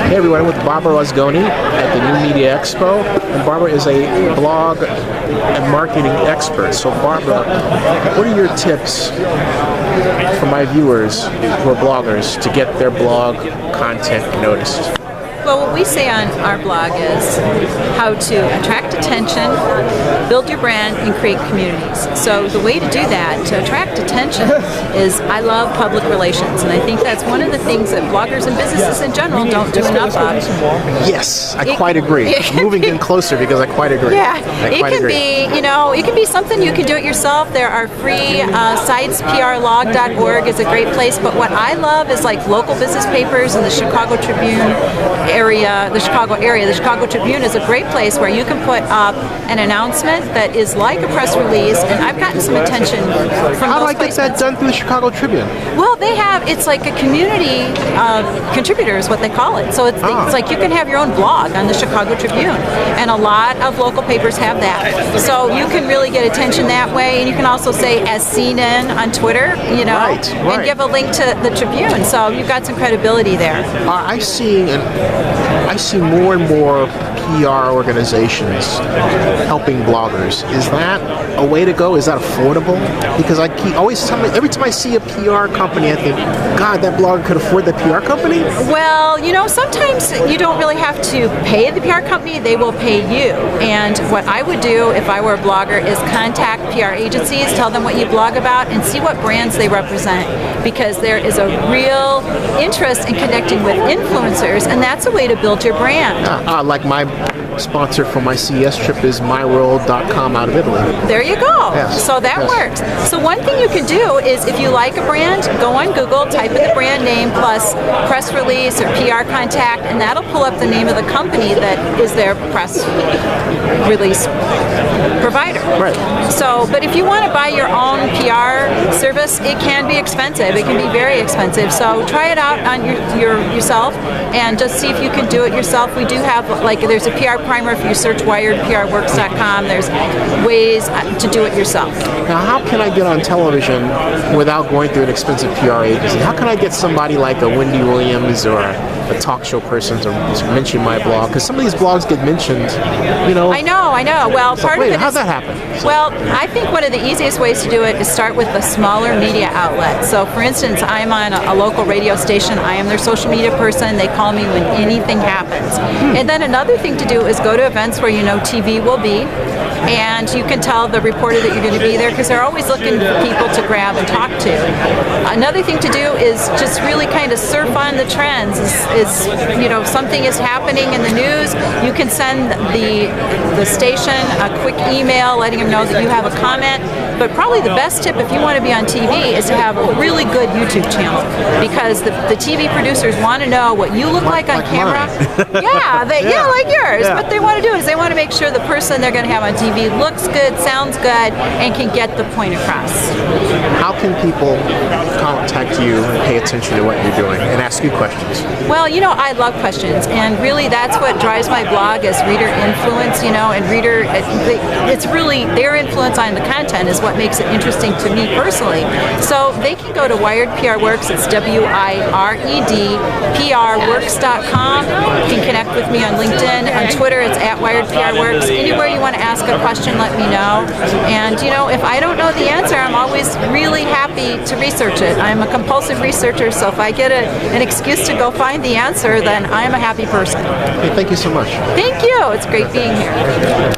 Hey everyone, I'm with Barbara Rozgonyi at the New Media Expo, and Barbara is a blog and marketing expert. So Barbara, what are your tips for my viewers who are bloggers to get their blog content noticed? Well, what we say on our blog is how to attract attention, build your brand, and create communities. So the way to do that, to attract attention, is I love public relations. And I think that's one of the things that bloggers and businesses in general don't do enough of. Yes, I quite agree. Moving in closer because I quite agree. Yeah, it can be something you can do it yourself. There are free sites. prlog.org is a great place. But what I love is like local business papers in the Chicago Tribune area, the Chicago Tribune is a great place where you can put up an announcement that is like a press release, and I've gotten some attention from How do those I get placements. that done through the Chicago Tribune? Well, it's like a community contributor is what they call it. So it's like you can have your own blog on the Chicago Tribune, and a lot of local papers have that. So you can really get attention that way, and you can also say as seen in on Twitter, Right. and give a link to the Tribune. So you've got some credibility there. I see more and more PR organizations helping bloggers. Is that a way to go? Is that affordable? Because every time I see a PR company, I think, God, that blogger could afford the PR company? Well, sometimes you don't really have to pay the PR company, they will pay you. And what I would do if I were a blogger is contact PR agencies, tell them what you blog about, and see what brands they represent. Because there is a real interest in connecting with influencers, and that's a way to build your brand. Like my sponsor for my CES trip is myworld.com out of Italy. There you go. Yes. So that works. So one thing you can do is if you like a brand, go on Google, type in the brand name plus press release or PR contact, and that'll pull up the name of the company that is their press release provider. Right. So, but if you want to buy your own PR service, it can be expensive. It can be very expensive. So try it out on yourself and just see if you can do it yourself. We do have, there's a PR primer if you search wiredprworks.com. There's ways to do it yourself. Now, how can I get on television without going through an expensive PR agency? How can I get somebody like a Wendy Williams or a talk show person to mention my blog? Because some of these blogs get mentioned, I know. Well, part of it how'd that happen? Well, I think one of the easiest ways to do it is start with a smaller media outlet. So, for instance, I'm on a local radio station. I am their social media person. They call me when anything happens. And then another thing to do is go to events where TV will be, and you can tell the reporter that you're going to be there because they're always looking for people to grab and talk to. Another thing to do is just really kind of surf on the trends. Something is happening in the news, you can send the station a quick email letting them know that you have a comment. But probably the best tip if you want to be on TV is to have a really good YouTube channel, because the TV producers want to know what you look like on camera. Like yours. Yeah. What they want to do is they want to make sure the person they're going to have on TV looks good, sounds good, and can get the point across. How can people contact you and pay attention to what you're doing and ask you questions? Well, I love questions, and really that's what drives my blog is reader influence, and it's really their influence on the content is what makes it interesting to me personally. So they can go to Wired PR Works, it's WIRED PRWorks.com. You can connect with me on LinkedIn, on Twitter it's @WiredPRWorks. Anywhere you want to ask a question, let me know. And if I don't know the answer, I'm always really happy to research it. I'm a compulsive researcher, so if I get an excuse to go find the answer, then I'm a happy person. Hey, thank you so much. Thank you. It's great being here.